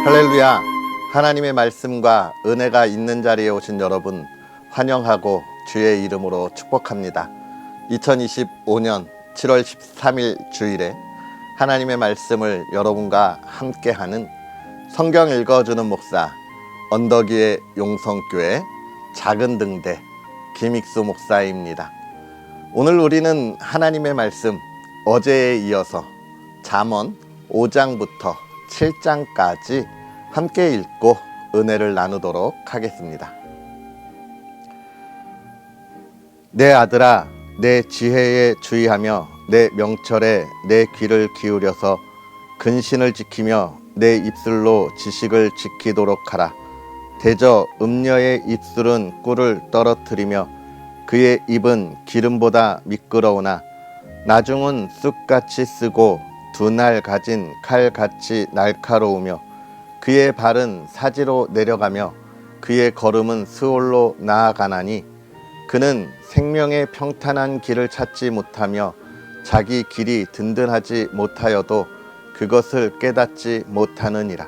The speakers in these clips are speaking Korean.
할렐루야. 하나님의 말씀과 은혜가 있는 자리에 오신 여러분 환영하고 주의 이름으로 축복합니다. 2025년 7월 13일 주일에 하나님의 말씀을 여러분과 함께하는 성경 읽어주는 목사 언덕위의 용성교회 작은 등대 김익수 목사입니다. 오늘 우리는 하나님의 말씀 어제에 이어서 잠언 5장부터 7장까지 함께 읽고 은혜를 나누도록 하겠습니다. 내 아들아, 내 지혜에 주의하며 내 명철에 내 귀를 기울여서 근신을 지키며 내 입술로 지식을 지키도록 하라. 대저 음녀의 입술은 꿀을 떨어뜨리며 그의 입은 기름보다 미끄러우나 나중은 쑥같이 쓰고 두 날 가진 칼같이 날카로우며 그의 발은 사지로 내려가며 그의 걸음은 스올로 나아가나니 그는 생명의 평탄한 길을 찾지 못하며 자기 길이 든든하지 못하여도 그것을 깨닫지 못하느니라.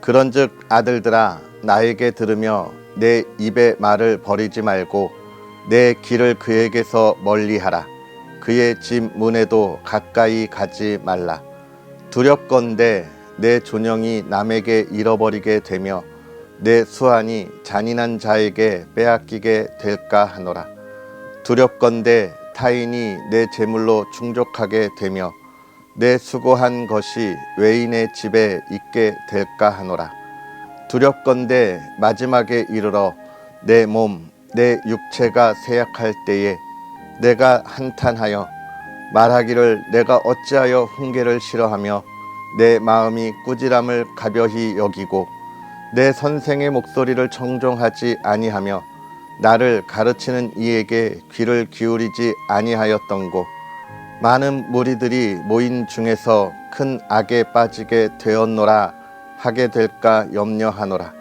그런즉 아들들아, 나에게 들으며 내 입의 말을 버리지 말고 내 길을 그에게서 멀리하라. 그의 집 문에도 가까이 가지 말라. 두렵건대 내 존영이 남에게 잃어버리게 되며 내 수완이 잔인한 자에게 빼앗기게 될까 하노라. 두렵건대 타인이 내 재물로 충족하게 되며 내 수고한 것이 외인의 집에 있게 될까 하노라. 두렵건대 마지막에 이르러 내 몸, 내 육체가 쇠약할 때에 내가 한탄하여 말하기를 내가 어찌하여 훈계를 싫어하며 내 마음이 꾸지람을 가벼이 여기고 내 선생의 목소리를 청종하지 아니하며 나를 가르치는 이에게 귀를 기울이지 아니하였던고. 많은 무리들이 모인 중에서 큰 악에 빠지게 되었노라 하게 될까 염려하노라.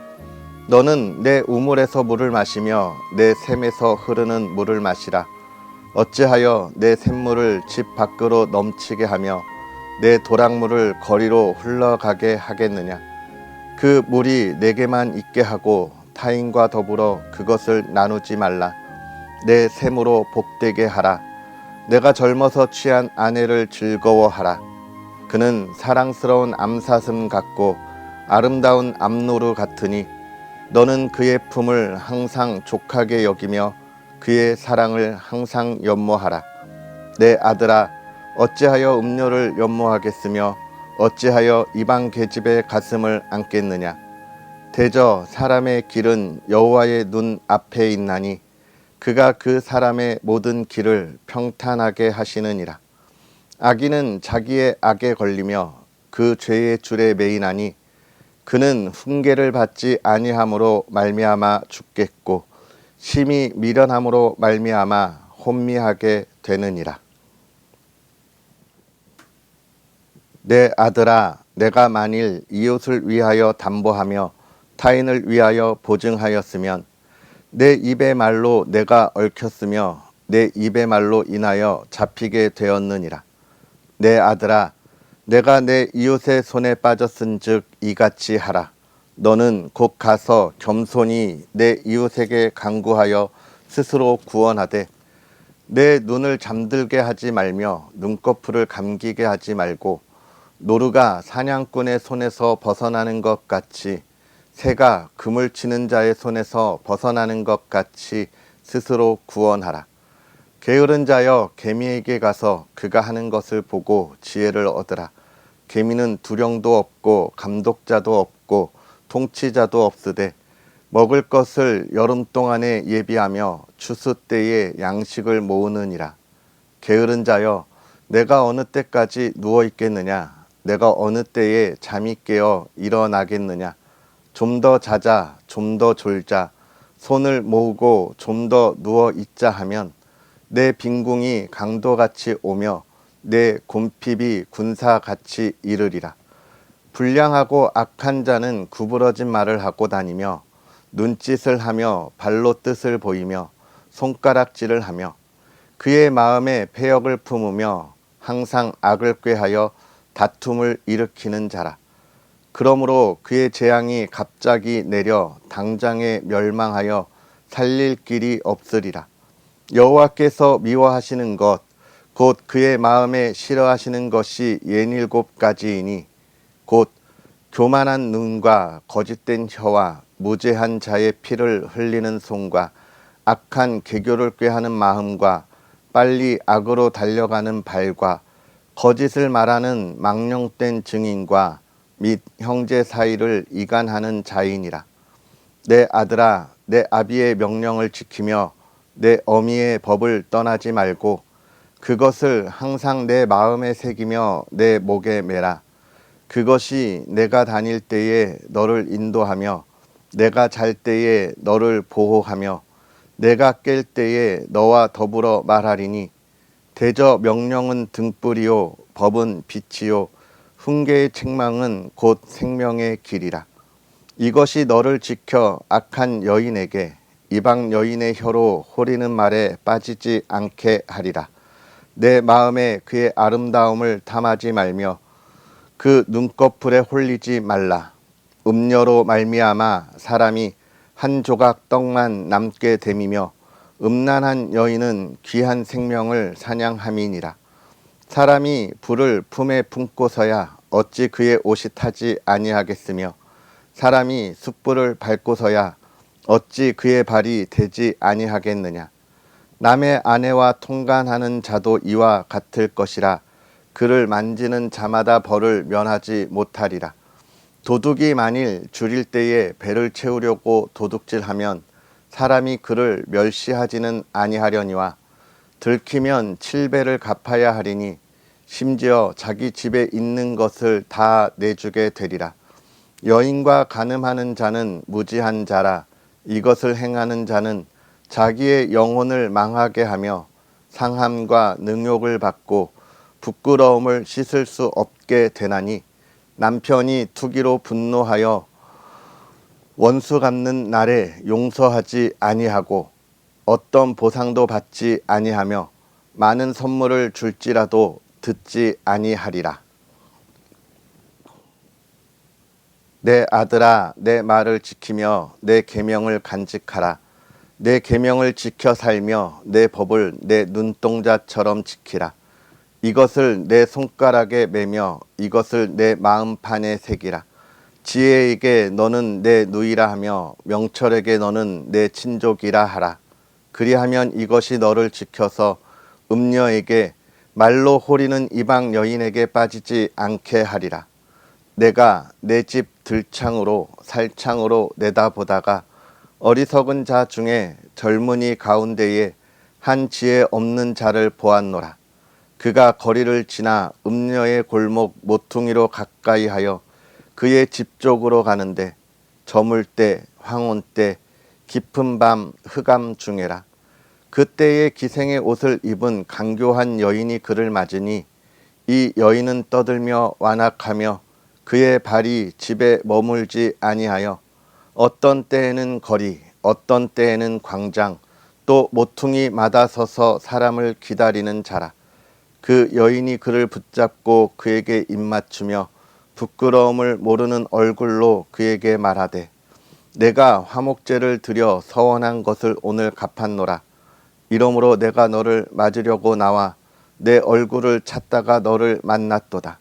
너는 내 우물에서 물을 마시며 내 샘에서 흐르는 물을 마시라. 어찌하여 내 샘물을 집 밖으로 넘치게 하며 내 도랑물을 거리로 흘러가게 하겠느냐. 그 물이 내게만 있게 하고 타인과 더불어 그것을 나누지 말라. 내 샘으로 복되게 하라. 내가 젊어서 취한 아내를 즐거워하라. 그는 사랑스러운 암사슴 같고 아름다운 암노루 같으니 너는 그의 품을 항상 족하게 여기며 그의 사랑을 항상 연모하라. 내 아들아, 어찌하여 음료를 연모하겠으며 어찌하여 이방 계집의 가슴을 안겠느냐. 대저 사람의 길은 여호와의 눈 앞에 있나니 그가 그 사람의 모든 길을 평탄하게 하시느니라. 악인은 자기의 악에 걸리며 그 죄의 줄에 매이나니 그는 훈계를 받지 아니함으로 말미암아 죽겠고 심히 미련함으로 말미암아 혼미하게 되느니라. 내 아들아, 내가 만일 이웃을 위하여 담보하며 타인을 위하여 보증하였으면 내 입의 말로 내가 얽혔으며 내 입의 말로 인하여 잡히게 되었느니라. 내 아들아, 내가 내 이웃의 손에 빠졌은즉 이같이 하라. 너는 곧 가서 겸손히 내 이웃에게 간구하여 스스로 구원하되 내 눈을 잠들게 하지 말며 눈꺼풀을 감기게 하지 말고 노루가 사냥꾼의 손에서 벗어나는 것 같이 새가 그물 치는 자의 손에서 벗어나는 것 같이 스스로 구원하라. 게으른 자여, 개미에게 가서 그가 하는 것을 보고 지혜를 얻으라. 개미는 두령도 없고 감독자도 없고 통치자도 없으되 먹을 것을 여름 동안에 예비하며 추수 때에 양식을 모으느니라. 게으른 자여, 내가 어느 때까지 누워 있겠느냐. 내가 어느 때에 잠이 깨어 일어나겠느냐. 좀 더 자자, 좀 더 졸자, 손을 모으고 좀 더 누워 있자 하면 내 빈궁이 강도같이 오며 내 곰핍이 군사같이 이르리라. 불량하고 악한 자는 구부러진 말을 하고 다니며 눈짓을 하며 발로 뜻을 보이며 손가락질을 하며 그의 마음에 패역을 품으며 항상 악을 꾀하여 다툼을 일으키는 자라. 그러므로 그의 재앙이 갑자기 내려 당장에 멸망하여 살릴 길이 없으리라. 여호와께서 미워하시는 것 곧 그의 마음에 싫어하시는 것이 67가지이니 곧 교만한 눈과 거짓된 혀와 무죄한 자의 피를 흘리는 손과 악한 계교를 꾀하는 마음과 빨리 악으로 달려가는 발과 거짓을 말하는 망령된 증인과 및 형제 사이를 이간하는 자이니라. 내 아들아, 내 아비의 명령을 지키며 내 어미의 법을 떠나지 말고 그것을 항상 내 마음에 새기며 내 목에 매라. 그것이 내가 다닐 때에 너를 인도하며 내가 잘 때에 너를 보호하며 내가 깰 때에 너와 더불어 말하리니 대저 명령은 등불이요 법은 빛이요 훈계의 책망은 곧 생명의 길이라. 이것이 너를 지켜 악한 여인에게 이방 여인의 혀로 호리는 말에 빠지지 않게 하리라. 내 마음에 그의 아름다움을 탐하지 말며 그 눈꺼풀에 홀리지 말라. 음녀로 말미암아 사람이 한 조각 떡만 남게 됨이며 음란한 여인은 귀한 생명을 사냥함이니라. 사람이 불을 품에 품고서야 어찌 그의 옷이 타지 아니하겠으며 사람이 숯불을 밟고서야 어찌 그의 발이 되지 아니하겠느냐. 남의 아내와 통간하는 자도 이와 같을 것이라. 그를 만지는 자마다 벌을 면하지 못하리라. 도둑이 만일 줄일 때에 배를 채우려고 도둑질하면 사람이 그를 멸시하지는 아니하려니와 들키면 7배를 갚아야 하리니 심지어 자기 집에 있는 것을 다 내주게 되리라. 여인과 간음하는 자는 무지한 자라. 이것을 행하는 자는 자기의 영혼을 망하게 하며 상함과 능욕을 받고 부끄러움을 씻을 수 없게 되나니 남편이 투기로 분노하여 원수 갚는 날에 용서하지 아니하고 어떤 보상도 받지 아니하며 많은 선물을 줄지라도 듣지 아니하리라. 내 아들아, 내 말을 지키며 내 계명을 간직하라. 내 계명을 지켜 살며 내 법을 내 눈동자처럼 지키라. 이것을 내 손가락에 매며 이것을 내 마음판에 새기라. 지혜에게 너는 내 누이라 하며 명철에게 너는 내 친족이라 하라. 그리하면 이것이 너를 지켜서 음녀에게 말로 호리는 이방 여인에게 빠지지 않게 하리라. 내가 내 집 들창으로 살창으로 내다보다가 어리석은 자 중에 젊은이 가운데에 한 지혜 없는 자를 보았노라. 그가 거리를 지나 음녀의 골목 모퉁이로 가까이 하여 그의 집 쪽으로 가는데 저물 때 황혼 때 깊은 밤 흑암 중에라. 그때에 기생의 옷을 입은 강교한 여인이 그를 맞으니 이 여인은 떠들며 완악하며 그의 발이 집에 머물지 아니하여 어떤 때에는 거리 어떤 때에는 광장 또 모퉁이마다 서서 사람을 기다리는 자라. 그 여인이 그를 붙잡고 그에게 입맞추며 부끄러움을 모르는 얼굴로 그에게 말하되 내가 화목제를 드려 서원한 것을 오늘 갚았노라. 이러므로 내가 너를 맞으려고 나와 내 얼굴을 찾다가 너를 만났도다.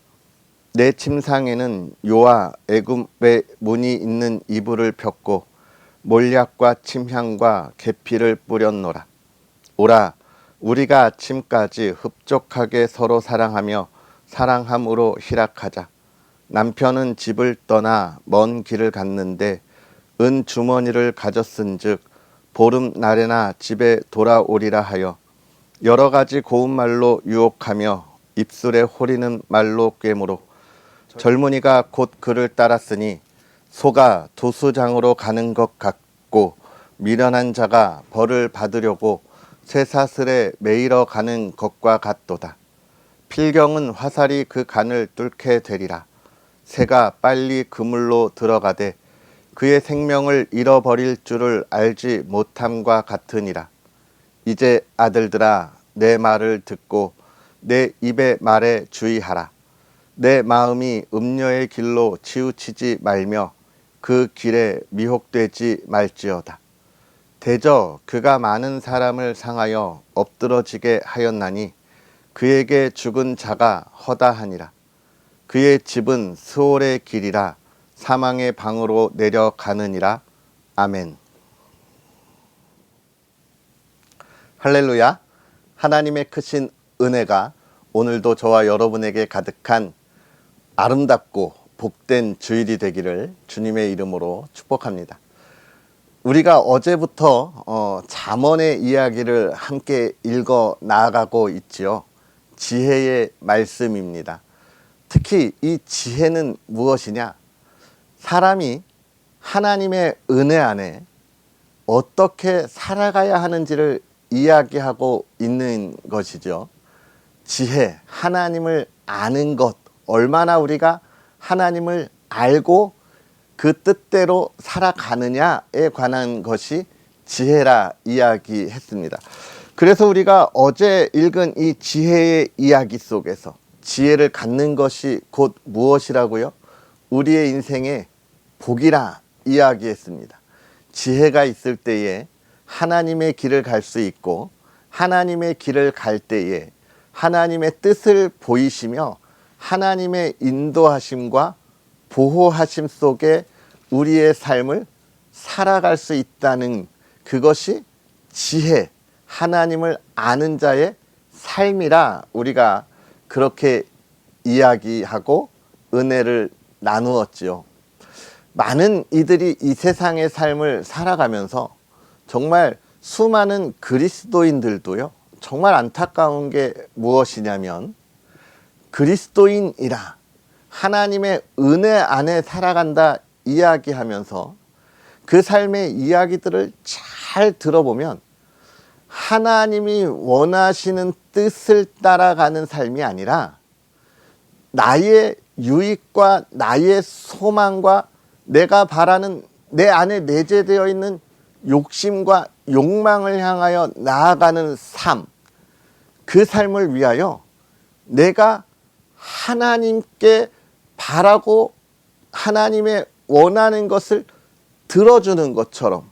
내 침상에는 요와 애굽의 문이 있는 이불을 폈고 몰약과 침향과 계피를 뿌렸노라. 오라, 우리가 아침까지 흡족하게 서로 사랑하며 사랑함으로 희락하자. 남편은 집을 떠나 먼 길을 갔는데 은 주머니를 가졌은즉 보름 날에나 집에 돌아오리라 하여 여러 가지 고운 말로 유혹하며 입술에 호리는 말로 꿰므로 젊은이가 곧 그를 따랐으니 소가 도수장으로 가는 것 같고 미련한 자가 벌을 받으려고 쇠사슬에 매이러 가는 것과 같도다. 필경은 화살이 그 간을 뚫게 되리라. 새가 빨리 그물로 들어가되 그의 생명을 잃어버릴 줄을 알지 못함과 같으니라. 이제 아들들아, 내 말을 듣고 내 입의 말에 주의하라. 내 마음이 음녀의 길로 치우치지 말며 그 길에 미혹되지 말지어다. 대저 그가 많은 사람을 상하여 엎드러지게 하였나니 그에게 죽은 자가 허다하니라. 그의 집은 스올의 길이라 사망의 방으로 내려가느니라. 아멘. 할렐루야. 하나님의 크신 은혜가 오늘도 저와 여러분에게 가득한 아름답고 복된 주일이 되기를 주님의 이름으로 축복합니다. 우리가 어제부터 잠언의 이야기를 함께 읽어 나아가고 있지요. 지혜의 말씀입니다. 특히 이 지혜는 무엇이냐? 사람이 하나님의 은혜 안에 어떻게 살아가야 하는지를 이야기하고 있는 것이죠. 지혜, 하나님을 아는 것, 얼마나 우리가 하나님을 알고 그 뜻대로 살아가느냐에 관한 것이 지혜라 이야기했습니다. 그래서 우리가 어제 읽은 이 지혜의 이야기 속에서 지혜를 갖는 것이 곧 무엇이라고요? 우리의 인생의 복이라 이야기했습니다. 지혜가 있을 때에 하나님의 길을 갈 수 있고 하나님의 길을 갈 때에 하나님의 뜻을 보이시며 하나님의 인도하심과 보호하심 속에 우리의 삶을 살아갈 수 있다는 그것이 지혜, 하나님을 아는 자의 삶이라 우리가 그렇게 이야기하고 은혜를 나누었지요. 많은 이들이 이 세상의 삶을 살아가면서 정말 수많은 그리스도인들도요, 정말 안타까운 게 무엇이냐면 그리스도인이라 하나님의 은혜 안에 살아간다 이야기하면서 그 삶의 이야기들을 잘 들어보면 하나님이 원하시는 뜻을 따라가는 삶이 아니라 나의 유익과 나의 소망과 내가 바라는 내 안에 내재되어 있는 욕심과 욕망을 향하여 나아가는 삶, 그 삶을 위하여 내가 하나님께 바라고 하나님의 원하는 것을 들어주는 것처럼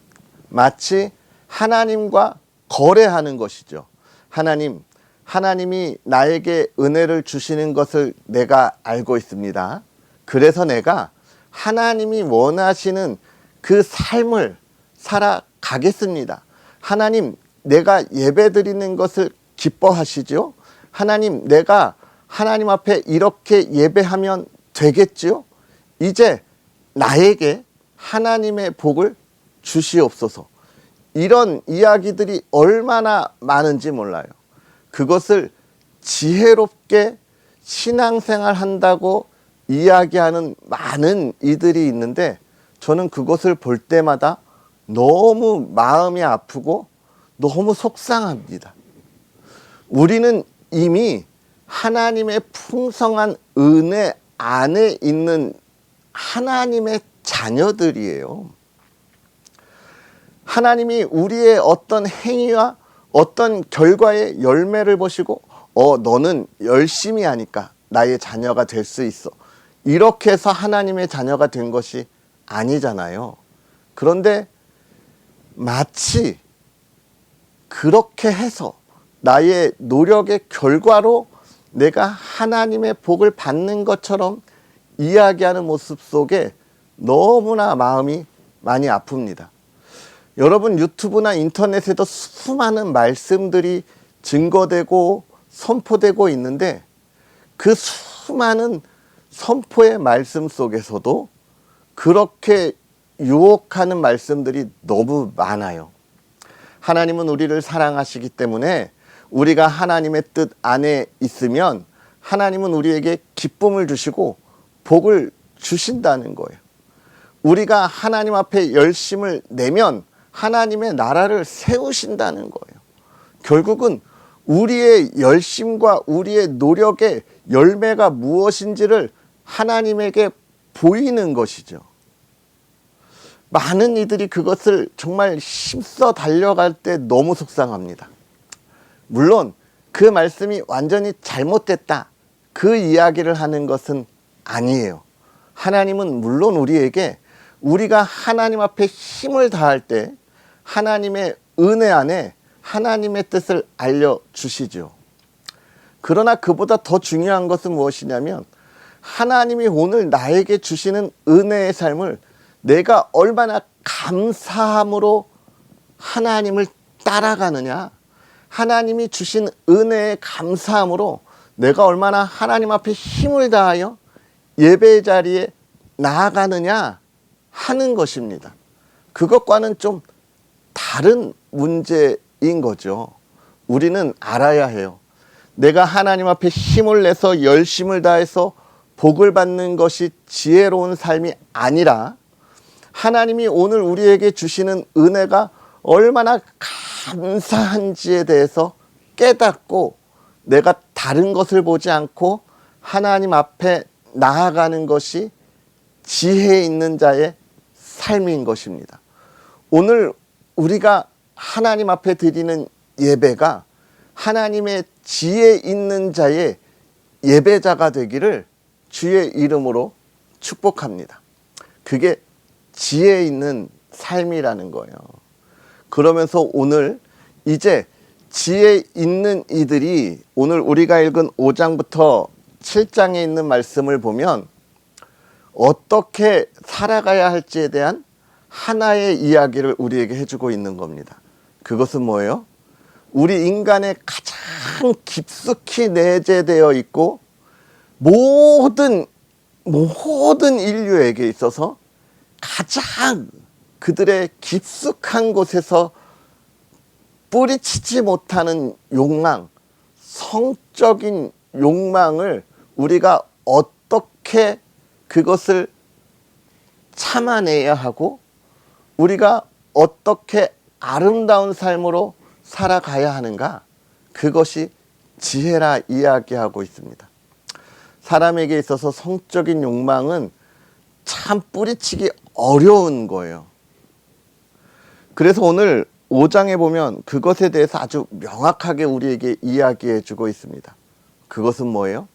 마치 하나님과 거래하는 것이죠. 하나님이 나에게 은혜를 주시는 것을 내가 알고 있습니다. 그래서 내가 하나님이 원하시는 그 삶을 살아가겠습니다. 하나님, 내가 예배드리는 것을 기뻐하시죠? 하나님, 내가 하나님 앞에 이렇게 예배하면 되겠지요? 이제 나에게 하나님의 복을 주시옵소서. 이런 이야기들이 얼마나 많은지 몰라요. 그것을 지혜롭게 신앙생활 한다고 이야기하는 많은 이들이 있는데 저는 그것을 볼 때마다 너무 마음이 아프고 너무 속상합니다. 우리는 이미 하나님의 풍성한 은혜 안에 있는 하나님의 자녀들이에요. 하나님이 우리의 어떤 행위와 어떤 결과의 열매를 보시고 너는 열심히 하니까 나의 자녀가 될 수 있어. 이렇게 해서 하나님의 자녀가 된 것이 아니잖아요. 그런데 마치 그렇게 해서 나의 노력의 결과로 내가 하나님의 복을 받는 것처럼 이야기하는 모습 속에 너무나 마음이 많이 아픕니다. 여러분, 유튜브나 인터넷에도 수많은 말씀들이 증거되고 선포되고 있는데 그 수많은 선포의 말씀 속에서도 그렇게 유혹하는 말씀들이 너무 많아요. 하나님은 우리를 사랑하시기 때문에 우리가 하나님의 뜻 안에 있으면 하나님은 우리에게 기쁨을 주시고 복을 주신다는 거예요. 우리가 하나님 앞에 열심을 내면 하나님의 나라를 세우신다는 거예요. 결국은 우리의 열심과 우리의 노력의 열매가 무엇인지를 하나님에게 보이는 것이죠. 많은 이들이 그것을 정말 힘써 달려갈 때 너무 속상합니다. 물론 그 말씀이 완전히 잘못됐다, 그 이야기를 하는 것은 아니에요. 하나님은 물론 우리에게 우리가 하나님 앞에 힘을 다할 때 하나님의 은혜 안에 하나님의 뜻을 알려주시죠. 그러나 그보다 더 중요한 것은 무엇이냐면 하나님이 오늘 나에게 주시는 은혜의 삶을 내가 얼마나 감사함으로 하나님을 따라가느냐, 하나님이 주신 은혜의 감사함으로 내가 얼마나 하나님 앞에 힘을 다하여 예배 자리에 나아가느냐 하는 것입니다. 그것과는 좀 다른 문제인 거죠. 우리는 알아야 해요. 내가 하나님 앞에 힘을 내서 열심을 다해서 복을 받는 것이 지혜로운 삶이 아니라 하나님이 오늘 우리에게 주시는 은혜가 얼마나 감사한지에 대해서 깨닫고 내가 다른 것을 보지 않고 하나님 앞에 나아가는 것이 지혜 있는 자의 삶인 것입니다. 오늘 우리가 하나님 앞에 드리는 예배가 하나님의 지혜 있는 자의 예배자가 되기를 주의 이름으로 축복합니다. 그게 지혜 있는 삶이라는 거예요. 그러면서 오늘 이제 지혜 있는 이들이 오늘 우리가 읽은 5장부터 7장에 있는 말씀을 보면 어떻게 살아가야 할지에 대한 하나의 이야기를 우리에게 해주고 있는 겁니다. 그것은 뭐예요? 우리 인간의 가장 깊숙이 내재되어 있고 모든 인류에게 있어서 가장 그들의 깊숙한 곳에서 뿌리치지 못하는 욕망, 성적인 욕망을 우리가 어떻게 그것을 참아내야 하고 우리가 어떻게 아름다운 삶으로 살아가야 하는가? 그것이 지혜라 이야기하고 있습니다. 사람에게 있어서 성적인 욕망은 참 뿌리치기 어려운 거예요. 그래서 오늘 5장에 보면 그것에 대해서 아주 명확하게 우리에게 이야기해 주고 있습니다. 그것은 뭐예요?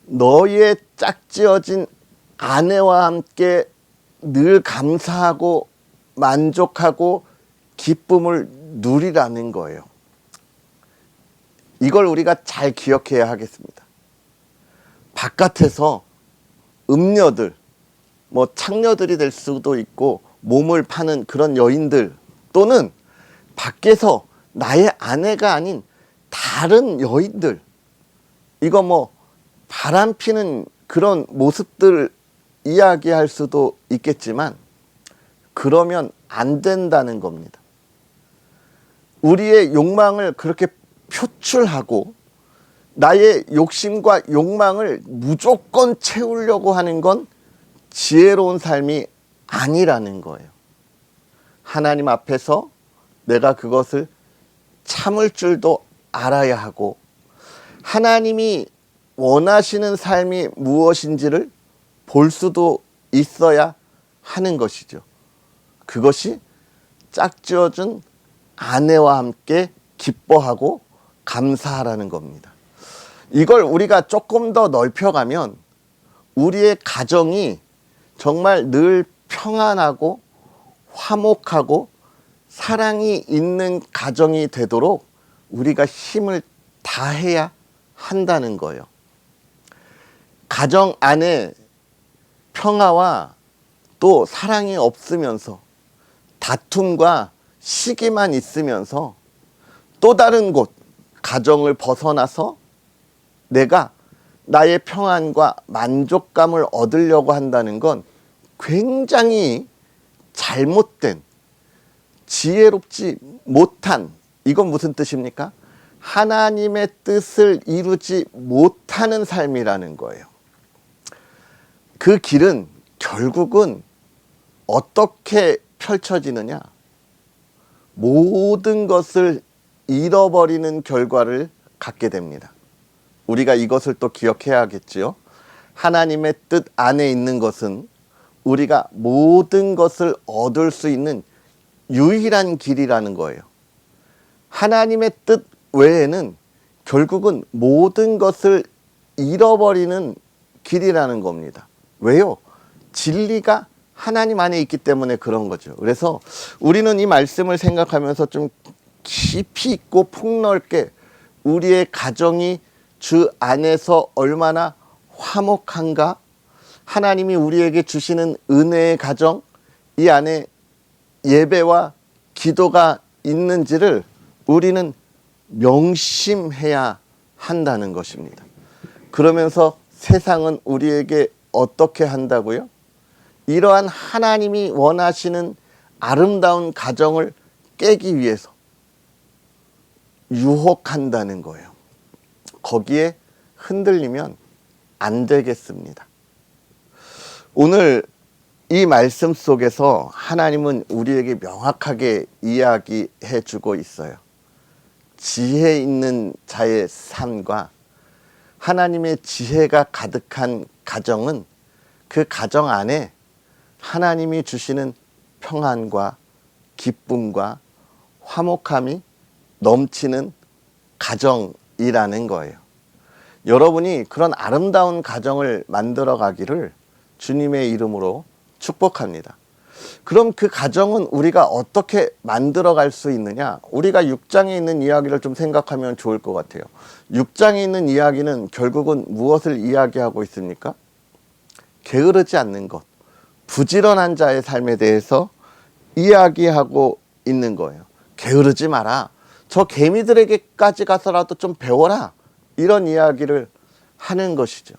너희의 짝지어진 아내와 함께 늘 감사하고 만족하고 기쁨을 누리라는 거예요. 이걸 우리가 잘 기억해야 하겠습니다. 바깥에서 음녀들, 창녀들이 될 수도 있고 몸을 파는 그런 여인들 또는 밖에서 나의 아내가 아닌 다른 여인들, 이거 바람피는 그런 모습들 이야기할 수도 있겠지만 그러면 안 된다는 겁니다. 우리의 욕망을 그렇게 표출하고 나의 욕심과 욕망을 무조건 채우려고 하는 건 지혜로운 삶이 아니라는 거예요. 하나님 앞에서 내가 그것을 참을 줄도 알아야 하고 하나님이 원하시는 삶이 무엇인지를 볼 수도 있어야 하는 것이죠. 그것이 짝지어준 아내와 함께 기뻐하고 감사하라는 겁니다. 이걸 우리가 조금 더 넓혀가면 우리의 가정이 정말 늘 평안하고 화목하고 사랑이 있는 가정이 되도록 우리가 힘을 다해야 한다는 거예요. 가정 안에 평화와 또 사랑이 없으면서 다툼과 시기만 있으면서 또 다른 곳, 가정을 벗어나서 내가 나의 평안과 만족감을 얻으려고 한다는 건 굉장히 잘못된, 지혜롭지 못한, 이건 무슨 뜻입니까? 하나님의 뜻을 이루지 못하는 삶이라는 거예요. 그 길은 결국은 어떻게 펼쳐지느냐? 모든 것을 잃어버리는 결과를 갖게 됩니다. 우리가 이것을 또 기억해야겠지요. 하나님의 뜻 안에 있는 것은 우리가 모든 것을 얻을 수 있는 유일한 길이라는 거예요. 하나님의 뜻 외에는 결국은 모든 것을 잃어버리는 길이라는 겁니다. 왜요? 진리가 하나님 안에 있기 때문에 그런 거죠. 그래서 우리는 이 말씀을 생각하면서 좀 깊이 있고 폭넓게 우리의 가정이 주 안에서 얼마나 화목한가, 하나님이 우리에게 주시는 은혜의 가정, 이 안에 예배와 기도가 있는지를 우리는 명심해야 한다는 것입니다. 그러면서 세상은 우리에게 어떻게 한다고요? 이러한 하나님이 원하시는 아름다운 가정을 깨기 위해서 유혹한다는 거예요. 거기에 흔들리면 안 되겠습니다. 오늘 이 말씀 속에서 하나님은 우리에게 명확하게 이야기해 주고 있어요. 지혜 있는 자의 삶과 하나님의 지혜가 가득한 가정은 그 가정 안에 하나님이 주시는 평안과 기쁨과 화목함이 넘치는 가정이라는 거예요. 여러분이 그런 아름다운 가정을 만들어 가기를 주님의 이름으로 축복합니다. 그럼 그 가정은 우리가 어떻게 만들어 갈 수 있느냐? 우리가 6장에 있는 이야기를 좀 생각하면 좋을 것 같아요. 6장에 있는 이야기는 결국은 무엇을 이야기하고 있습니까? 게으르지 않는 것, 부지런한 자의 삶에 대해서 이야기하고 있는 거예요. 게으르지 마라. 저 개미들에게까지 가서라도 좀 배워라. 이런 이야기를 하는 것이죠.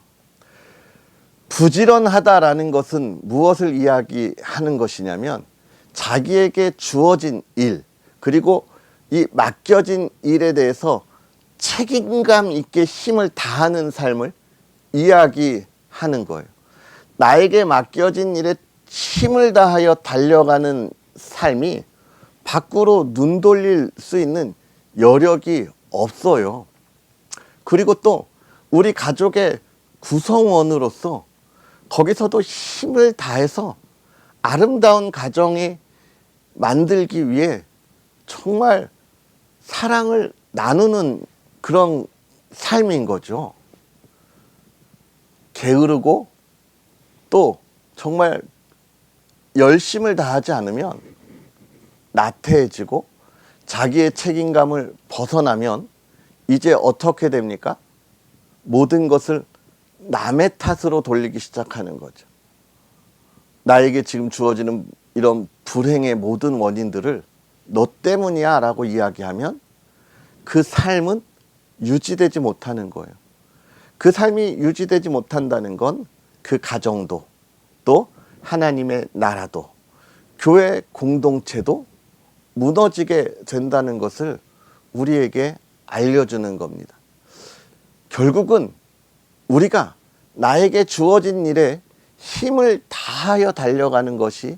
부지런하다라는 것은 무엇을 이야기하는 것이냐면 자기에게 주어진 일, 그리고 이 맡겨진 일에 대해서 책임감 있게 힘을 다하는 삶을 이야기하는 거예요. 나에게 맡겨진 일에 힘을 다하여 달려가는 삶이 밖으로 눈 돌릴 수 있는 여력이 없어요. 그리고 또 우리 가족의 구성원으로서 거기서도 힘을 다해서 아름다운 가정이 만들기 위해 정말 사랑을 나누는 그런 삶인 거죠. 게으르고 또 정말 열심을 다하지 않으면 나태해지고 자기의 책임감을 벗어나면 이제 어떻게 됩니까? 모든 것을 남의 탓으로 돌리기 시작하는 거죠. 나에게 지금 주어지는 이런 불행의 모든 원인들을 너 때문이야 라고 이야기하면 그 삶은 유지되지 못하는 거예요. 그 삶이 유지되지 못한다는 건 그 가정도, 또 하나님의 나라도, 교회 공동체도 무너지게 된다는 것을 우리에게 알려주는 겁니다. 결국은 우리가 나에게 주어진 일에 힘을 다하여 달려가는 것이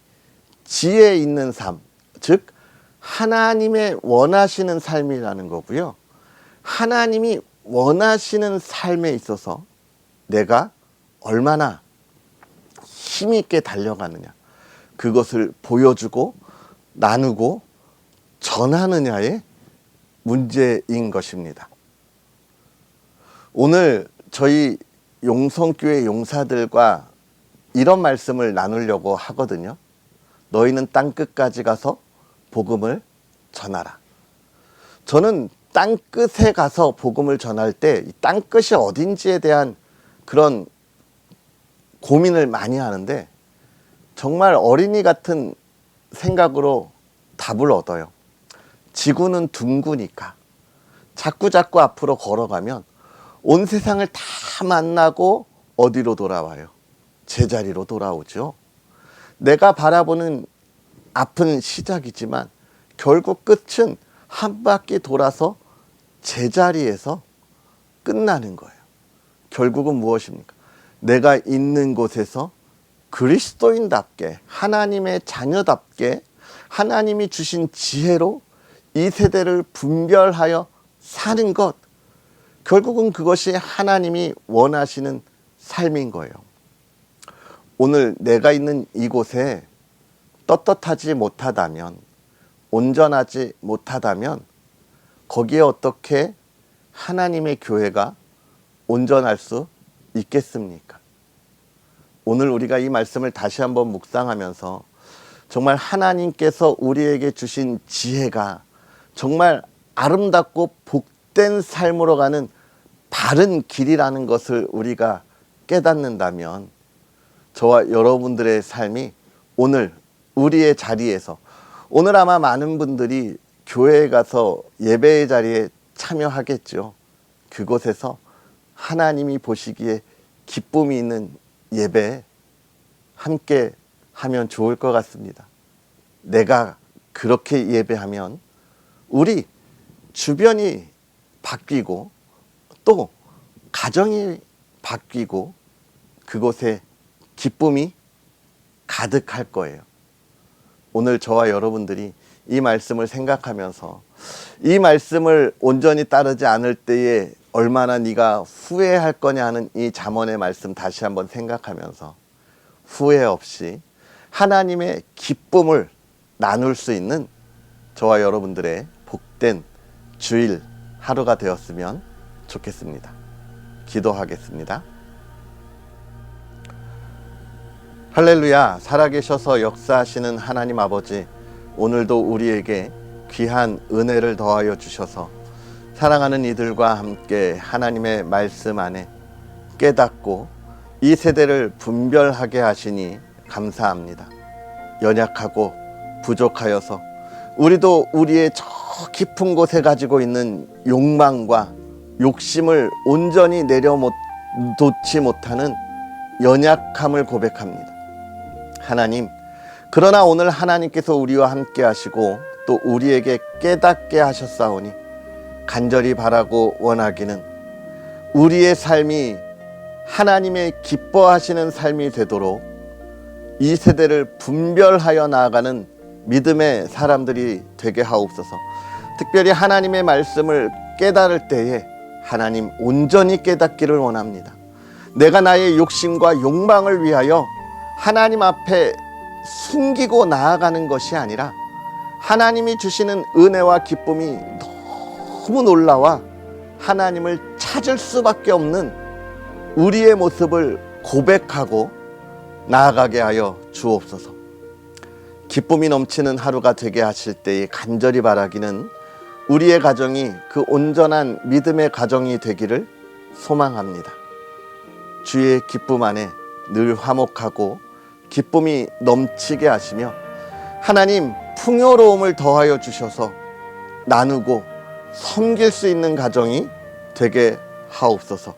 지혜 있는 삶, 즉 하나님의 원하시는 삶이라는 거고요. 하나님이 원하시는 삶에 있어서 내가 얼마나 힘있게 달려가느냐, 그것을 보여주고 나누고 전하느냐의 문제인 것입니다. 오늘 저희 용성교회 용사들과 이런 말씀을 나누려고 하거든요. 너희는 땅끝까지 가서 복음을 전하라. 저는 땅끝에 가서 복음을 전할 때 이 땅끝이 어딘지에 대한 그런 고민을 많이 하는데 정말 어린이 같은 생각으로 답을 얻어요. 지구는 둥구니까 자꾸 앞으로 걸어가면 온 세상을 다 만나고 어디로 돌아와요? 제자리로 돌아오죠. 내가 바라보는 앞은 시작이지만 결국 끝은 한 바퀴 돌아서 제자리에서 끝나는 거예요. 결국은 무엇입니까? 내가 있는 곳에서 그리스도인답게, 하나님의 자녀답게 하나님이 주신 지혜로 이 세대를 분별하여 사는 것, 결국은 그것이 하나님이 원하시는 삶인 거예요. 오늘 내가 있는 이곳에 떳떳하지 못하다면, 온전하지 못하다면 거기에 어떻게 하나님의 교회가 온전할 수 있겠습니까? 오늘 우리가 이 말씀을 다시 한번 묵상하면서 정말 하나님께서 우리에게 주신 지혜가 정말 아름답고 복된 삶으로 가는 바른 길이라는 것을 우리가 깨닫는다면 저와 여러분들의 삶이 오늘 우리의 자리에서, 오늘 아마 많은 분들이 교회에 가서 예배의 자리에 참여하겠죠. 그곳에서 하나님이 보시기에 기쁨이 있는 예배 함께 하면 좋을 것 같습니다. 내가 그렇게 예배하면 우리 주변이 바뀌고 또 가정이 바뀌고 그곳에 기쁨이 가득할 거예요. 오늘 저와 여러분들이 이 말씀을 생각하면서 이 말씀을 온전히 따르지 않을 때에 얼마나 네가 후회할 거냐 하는 이 잠언의 말씀 다시 한번 생각하면서 후회 없이 하나님의 기쁨을 나눌 수 있는 저와 여러분들의 복된 주일 하루가 되었으면 좋겠습니다. 기도하겠습니다. 할렐루야. 살아계셔서 역사하시는 하나님 아버지, 오늘도 우리에게 귀한 은혜를 더하여 주셔서 사랑하는 이들과 함께 하나님의 말씀 안에 깨닫고 이 세대를 분별하게 하시니 감사합니다. 연약하고 부족하여서 우리도 우리의 저 깊은 곳에 가지고 있는 욕망과 욕심을 온전히 내려놓지 못하는 연약함을 고백합니다. 하나님, 그러나 오늘 하나님께서 우리와 함께 하시고 또 우리에게 깨닫게 하셨사오니 간절히 바라고 원하기는 우리의 삶이 하나님의 기뻐하시는 삶이 되도록 이 세대를 분별하여 나아가는 믿음의 사람들이 되게 하옵소서. 특별히 하나님의 말씀을 깨달을 때에 하나님 온전히 깨닫기를 원합니다. 내가 나의 욕심과 욕망을 위하여 하나님 앞에 숨기고 나아가는 것이 아니라 하나님이 주시는 은혜와 기쁨이 너무 놀라워 하나님을 찾을 수밖에 없는 우리의 모습을 고백하고 나아가게 하여 주옵소서. 기쁨이 넘치는 하루가 되게 하실 때에 간절히 바라기는 우리의 가정이 그 온전한 믿음의 가정이 되기를 소망합니다. 주의 기쁨 안에 늘 화목하고 기쁨이 넘치게 하시며 하나님 풍요로움을 더하여 주셔서 나누고 섬길 수 있는 가정이 되게 하옵소서.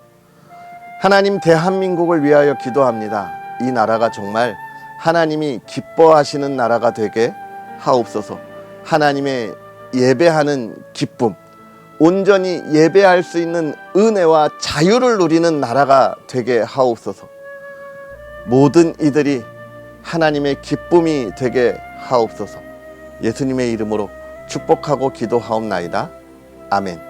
하나님, 대한민국을 위하여 기도합니다. 이 나라가 정말 하나님이 기뻐하시는 나라가 되게 하옵소서. 하나님의 예배하는 기쁨, 온전히 예배할 수 있는 은혜와 자유를 누리는 나라가 되게 하옵소서. 모든 이들이 하나님의 기쁨이 되게 하옵소서. 예수님의 이름으로 축복하고 기도하옵나이다. 아멘.